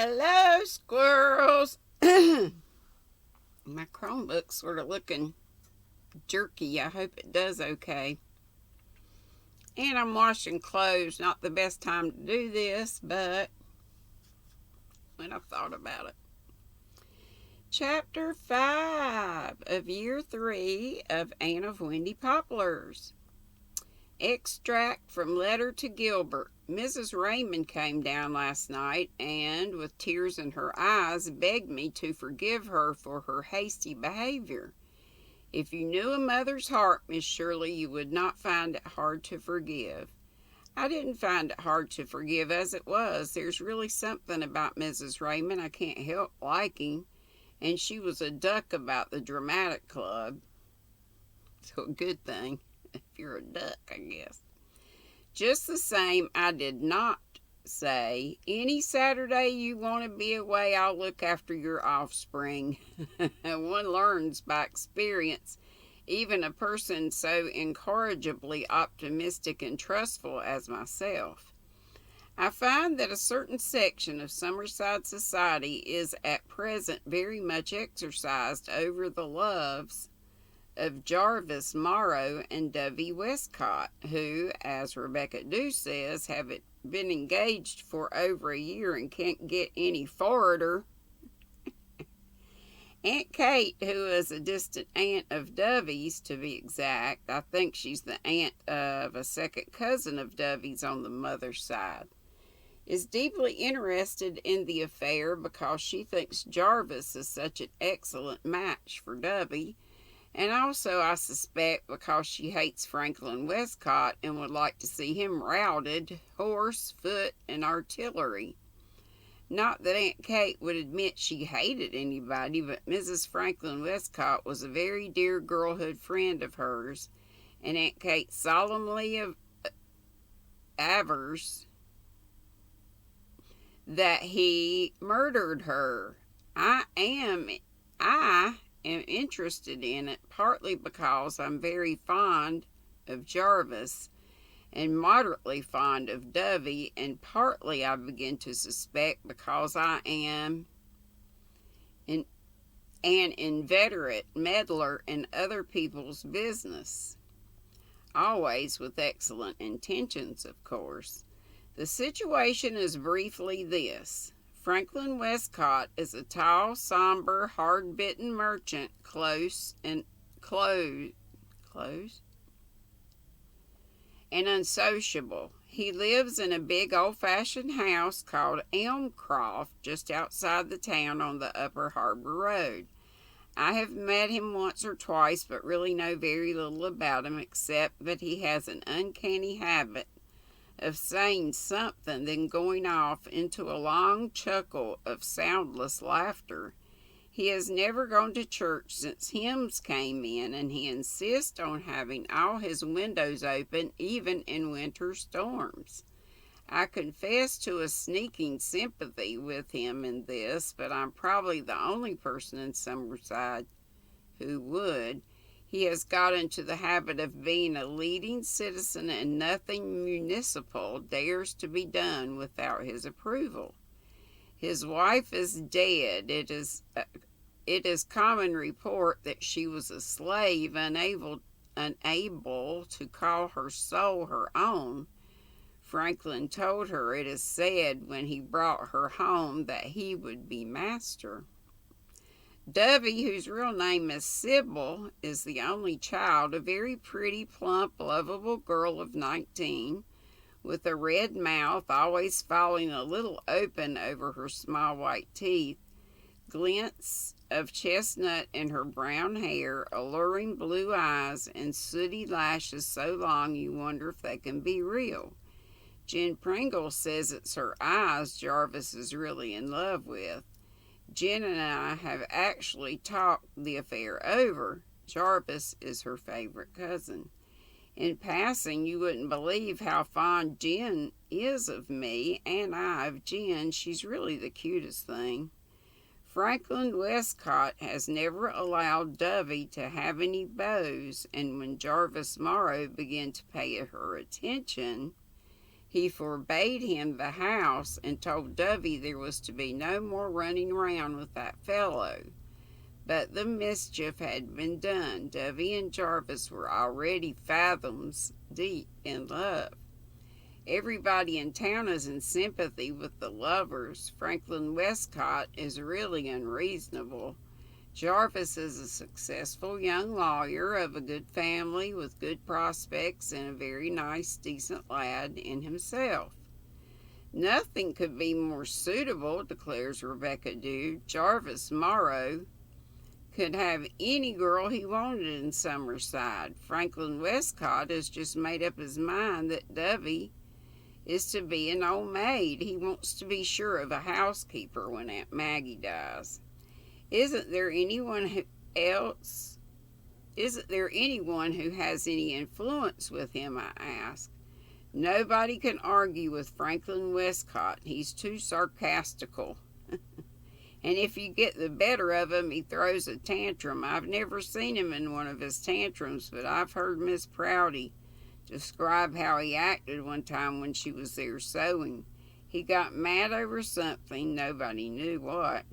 Hello, squirrels. My Chromebook's sort of looking jerky. I hope it does okay. And I'm washing clothes. Not the best time to do this, but when I thought about it. Chapter 5 of Year 3 of Anne of Windy Poplars. Extract from Letter to Gilbert. Mrs. Raymond came down last night and, with tears in her eyes, begged me to forgive her for her hasty behavior. If you knew a mother's heart, Miss Shirley, you would not find it hard to forgive. I didn't find it hard to forgive as it was. There's really something about Mrs. Raymond I can't help liking, and she was a duck about the dramatic club. So a good thing. If you're a duck, I guess. Just the same, I did not say, any Saturday you want to be away, I'll look after your offspring. One learns by experience. Even a person so incorrigibly optimistic and trustful as myself. I find that a certain section of Summerside society is at present very much exercised over the loves of Jarvis Morrow and Dovey Westcott, who, as Rebecca Dew says, have been engaged for over a year and can't get any forwarder. Aunt Kate, who is a distant aunt of Dovey's, to be exact, I think she's the aunt of a second cousin of Dovey's on the mother's side, is deeply interested in the affair because she thinks Jarvis is such an excellent match for Dovey, and also, I suspect, because she hates Franklin Westcott and would like to see him routed, horse, foot, and artillery. Not that Aunt Kate would admit she hated anybody, but Mrs. Franklin Westcott was a very dear girlhood friend of hers, and Aunt Kate solemnly avers that he murdered her. I am interested in it, partly because I'm very fond of Jarvis and moderately fond of Dovey, and partly I begin to suspect because I am an inveterate meddler in other people's business. Always with excellent intentions, of course. The situation is briefly this. Franklin Westcott is a tall, somber, hard-bitten merchant, close and unsociable. He lives in a big old-fashioned house called Elmcroft, just outside the town on the Upper Harbor Road. I have met him once or twice, but really know very little about him, except that he has an uncanny habit of saying something, then going off into a long chuckle of soundless laughter. He has never gone to church since hymns came in, and he insists on having all his windows open, even in winter storms. I confess to a sneaking sympathy with him in this, but I'm probably the only person in Summerside who would. He has got into the habit of being a leading citizen, and nothing municipal dares to be done without his approval. His wife is dead. It is common report that she was a slave, unable to call her soul her own. Franklin told her, it is said, when he brought her home, that he would be master. Dovey, whose real name is Sybil, is the only child, a very pretty, plump, lovable girl of 19, with a red mouth, always falling a little open over her small white teeth, glints of chestnut in her brown hair, alluring blue eyes, and sooty lashes so long you wonder if they can be real. Jen Pringle says it's her eyes Jarvis is really in love with. Jen and I have actually talked the affair over. Jarvis is her favorite cousin. In passing, you wouldn't believe how fond Jen is of me, and I of Jen. She's really the cutest thing. Franklin Westcott has never allowed Dovey to have any beaux, and when Jarvis Morrow began to pay her attention, He forbade him the house and told Dovey there was to be no more running around with that fellow. But the mischief had been done. Dovey and Jarvis were already fathoms deep in love. Everybody in town is in sympathy with the lovers. Franklin Westcott is really unreasonable. Jarvis is a successful young lawyer of a good family with good prospects and a very nice, decent lad in himself. Nothing could be more suitable, declares Rebecca Dew. Jarvis Morrow could have any girl he wanted in Summerside. Franklin Westcott has just made up his mind that Dovey is to be an old maid. He wants to be sure of a housekeeper when Aunt Maggie dies. Isn't there anyone who has any influence with him, I ask. Nobody can argue with Franklin Westcott. He's too sarcastical. And if you get the better of him, he throws a tantrum. I've never seen him in one of his tantrums, but I've heard Miss Prouty describe how he acted one time when she was there sewing. He got mad over something, nobody knew what.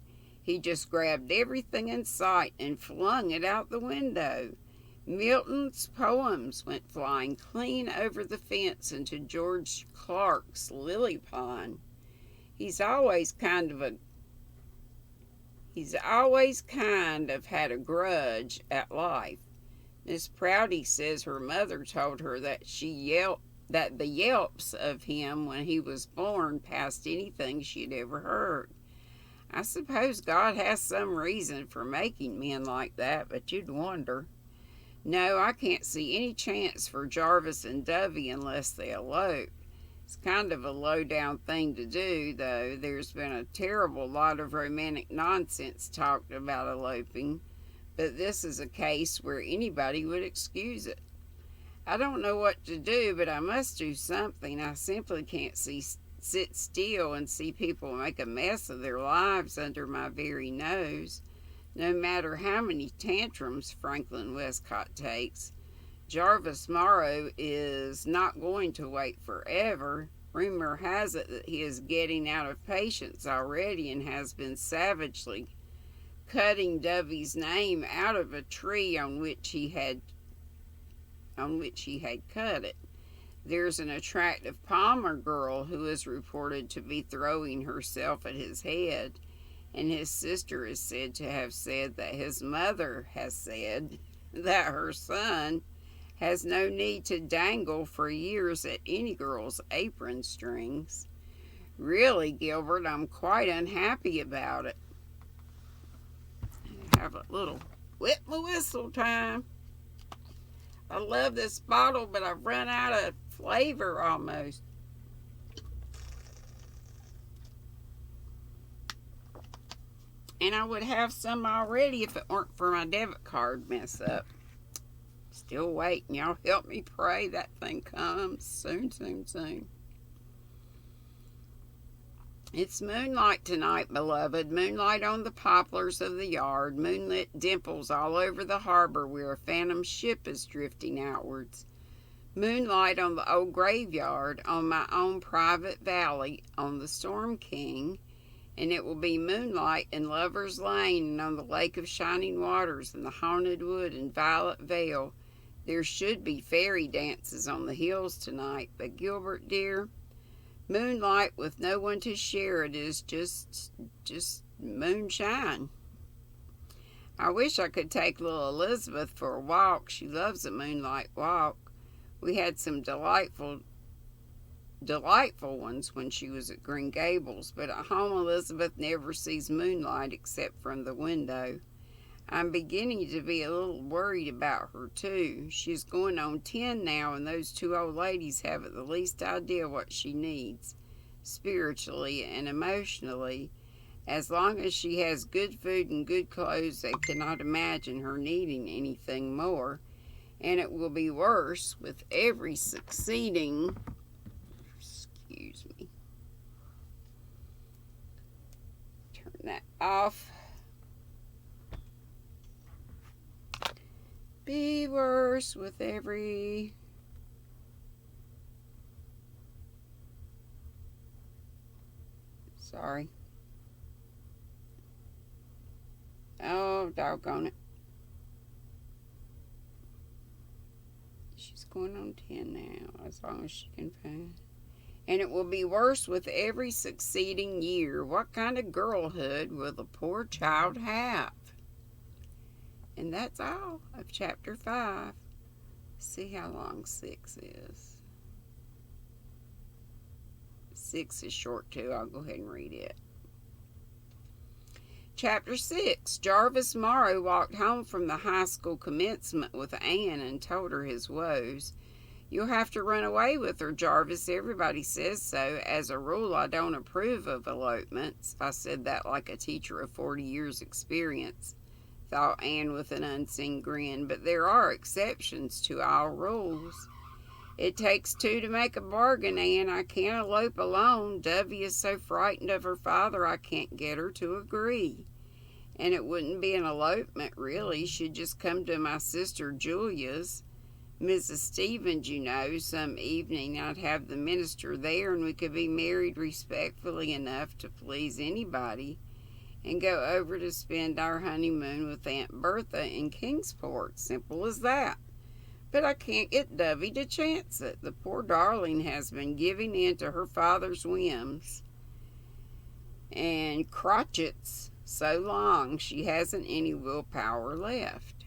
He just grabbed everything in sight and flung it out the window. Milton's poems went flying clean over the fence into George Clark's lily pond. He's always kind of had a grudge at life. Miss Prouty says her mother told her that the yelps of him when he was born passed anything she'd ever heard. I suppose God has some reason for making men like that, but you'd wonder. No, I can't see any chance for Jarvis and Dovey unless they elope. It's kind of a low-down thing to do, though. There's been a terrible lot of romantic nonsense talked about eloping, but this is a case where anybody would excuse it. I don't know what to do, but I must do something. I simply can't sit still and see people make a mess of their lives under my very nose. No matter how many tantrums Franklin Westcott takes, Jarvis Morrow is not going to wait forever. Rumor has it that he is getting out of patience already and has been savagely cutting Dovey's name out of a tree on which he had cut it. There's an attractive Palmer girl who is reported to be throwing herself at his head, and his sister is said to have said that his mother has said that her son has no need to dangle for years at any girl's apron strings. Really, Gilbert, I'm quite unhappy about it. Have a little wet my whistle time. I love this bottle, but I've run out of flavor almost. And I would have some already if it weren't for my debit card mess up. Still waiting. Y'all help me pray that thing comes soon, soon, soon. It's moonlight tonight, beloved. Moonlight on the poplars of the yard. Moonlit dimples all over the harbor where a phantom ship is drifting outwards. Moonlight on the old graveyard, on my own private valley, on the Storm King, and it will be moonlight in Lover's Lane and on the Lake of Shining Waters and the Haunted Wood and Violet Vale. There should be fairy dances on the hills tonight, but Gilbert, dear, moonlight with no one to share it is just moonshine. I wish I could take little Elizabeth for a walk. She loves a moonlight walk. We had some delightful ones when she was at Green Gables, but at home Elizabeth never sees moonlight except from the window. I'm beginning to be a little worried about her, too. She's going on 10 now, and those two old ladies haven't the least idea what she needs, spiritually and emotionally. As long as she has good food and good clothes, they cannot imagine her needing anything more. And it will be worse with every succeeding... Excuse me. Turn that off. Be worse with every Sorry. Oh, doggone it. She's going on 10 now, as long as she can find. And it will be worse with every succeeding year. What kind of girlhood will the poor child have? And that's all of chapter 5. See how long 6 is. 6 is short too. I'll go ahead and read it. Chapter 6. Jarvis Morrow walked home from the high school commencement with Anne and told her his woes. You'll have to run away with her, Jarvis. Everybody says so. As a rule, I don't approve of elopements. I said that like a teacher of 40 years' experience, thought Anne with an unseen grin. But there are exceptions to all rules. It takes two to make a bargain, Anne. I can't elope alone. Dovey is so frightened of her father I can't get her to agree. And it wouldn't be an elopement, really. She'd just come to my sister Julia's, Mrs. Stevens, you know, some evening. I'd have the minister there, and we could be married respectfully enough to please anybody, and go over to spend our honeymoon with Aunt Bertha in Kingsport. Simple as that. But I can't get Dovey to chance it. The poor darling has been giving in to her father's whims and crotchets so long she hasn't any willpower left.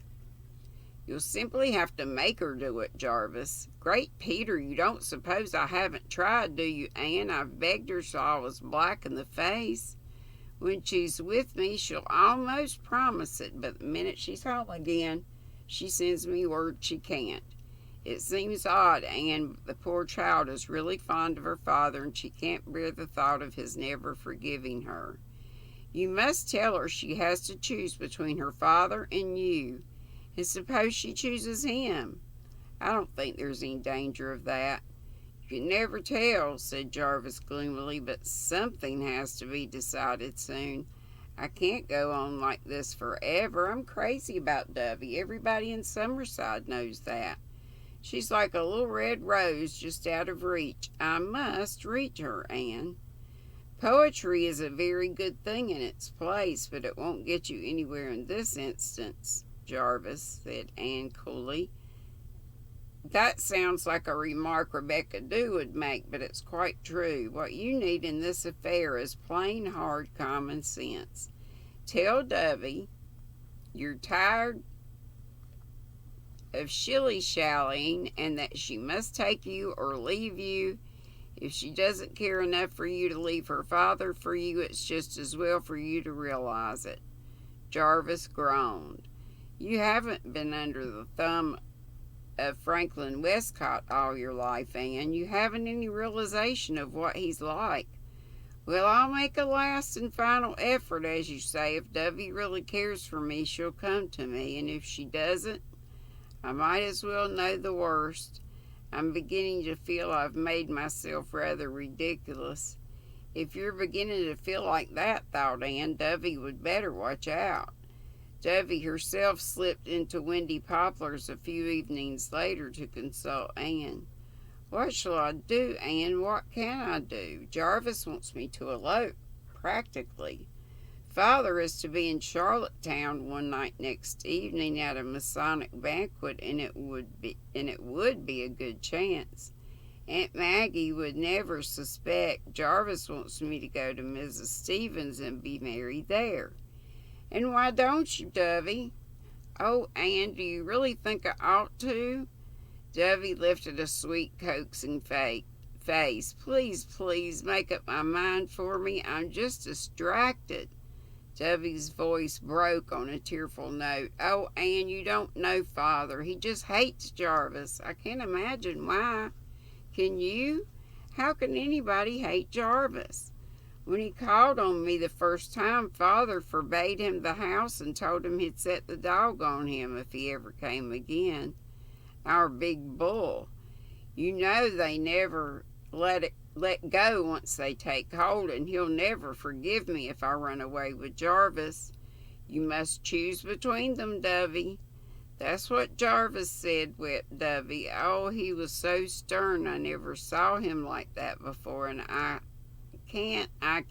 You'll simply have to make her do it, Jarvis. Great Peter, you don't suppose I haven't tried, do you, Anne? I've begged her so I was black in the face. When she's with me, she'll almost promise it, but the minute she's home again, she sends me word she can't. It seems odd, Anne, but the poor child is really fond of her father, and she can't bear the thought of his never forgiving her. You must tell her she has to choose between her father and you. And suppose she chooses him? I don't think there's any danger of that. You can never tell, said Jarvis gloomily, but something has to be decided soon. I can't go on like this forever. I'm crazy about Dovey. Everybody in Summerside knows that. She's like a little red rose just out of reach. I must reach her, Anne. Poetry is a very good thing in its place, but it won't get you anywhere in this instance, Jarvis, said Anne coolly. That sounds like a remark Rebecca Dew would make, but it's quite true. What you need in this affair is plain, hard common sense. Tell Dovey you're tired of shilly-shallying and that she must take you or leave you. If she doesn't care enough for you to leave her father for you, it's just as well for you to realize it. Jarvis groaned. You haven't been under the thumb of Franklin Westcott all your life, Anne. You haven't any realization of what he's like. Well, I'll make a last and final effort, as you say. If Dovey really cares for me, she'll come to me, and if she doesn't, I might as well know the worst. I'm beginning to feel I've made myself rather ridiculous. If you're beginning to feel like that, thought Anne, Dovey would better watch out. Dovey herself slipped into Windy Poplars a few evenings later to consult Anne. What shall I do, Anne? What can I do? Jarvis wants me to elope, practically. Father is to be in Charlottetown one night next evening at a Masonic banquet, and it would be a good chance. Aunt Maggie would never suspect. Jarvis wants me to go to Mrs. Stevens and be married there. And why don't you, Dovey? Oh, Anne, do you really think I ought to? Dovey lifted a sweet, coaxing face. Please, please, make up my mind for me. I'm just distracted. Dovey's voice broke on a tearful note. Oh, Anne, you don't know Father. He just hates Jarvis. I can't imagine why. Can you? How can anybody hate Jarvis? When he called on me the first time, Father forbade him the house and told him he'd set the dog on him if he ever came again. Our big bull. You know they never let go once they take hold, and he'll never forgive me if I run away with Jarvis. You must choose between them, Dovey. That's what Jarvis said, wept Dovey. Oh, he was so stern. I never saw him like that before, and I I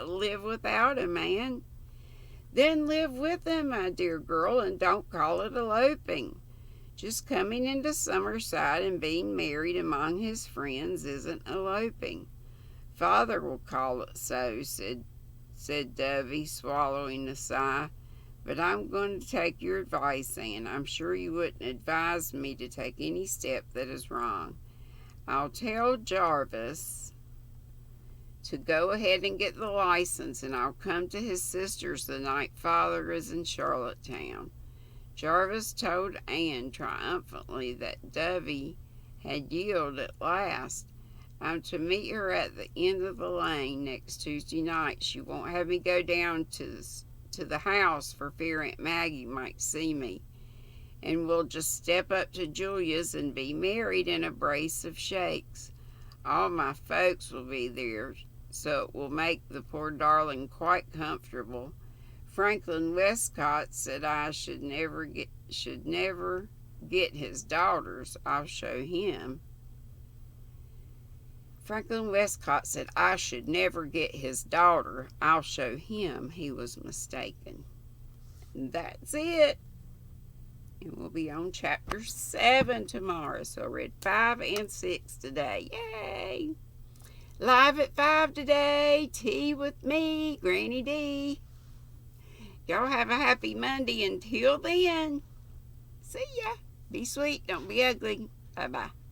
live without a man. Then live with him, my dear girl, and don't call it eloping. Just coming into Summerside and being married among his friends isn't eloping. Father will call it so, said Dovey, swallowing a sigh. But I'm going to take your advice, Anne. I'm sure you wouldn't advise me to take any step that is wrong. I'll tell Jarvis to go ahead and get the license, and I'll come to his sister's the night Father is in Charlottetown. Jarvis told Anne triumphantly that Dovey had yielded at last. I'm to meet her at the end of the lane next Tuesday night. She won't have me go down to the house for fear Aunt Maggie might see me. And we'll just step up to Julia's and be married in a brace of shakes. All my folks will be there, so it will make the poor darling quite comfortable. Franklin Westcott said I should never get his daughters. I'll show him. Franklin Westcott said I should never get his daughter. I'll show him he was mistaken. And that's it. And we'll be on chapter 7 tomorrow. So I read 5 and 6 today. Yay! Live at 5 today. Tea with me, GrannyDee. Y'all have a happy Monday. Until then, see ya. Be sweet. Don't be ugly. Bye-bye.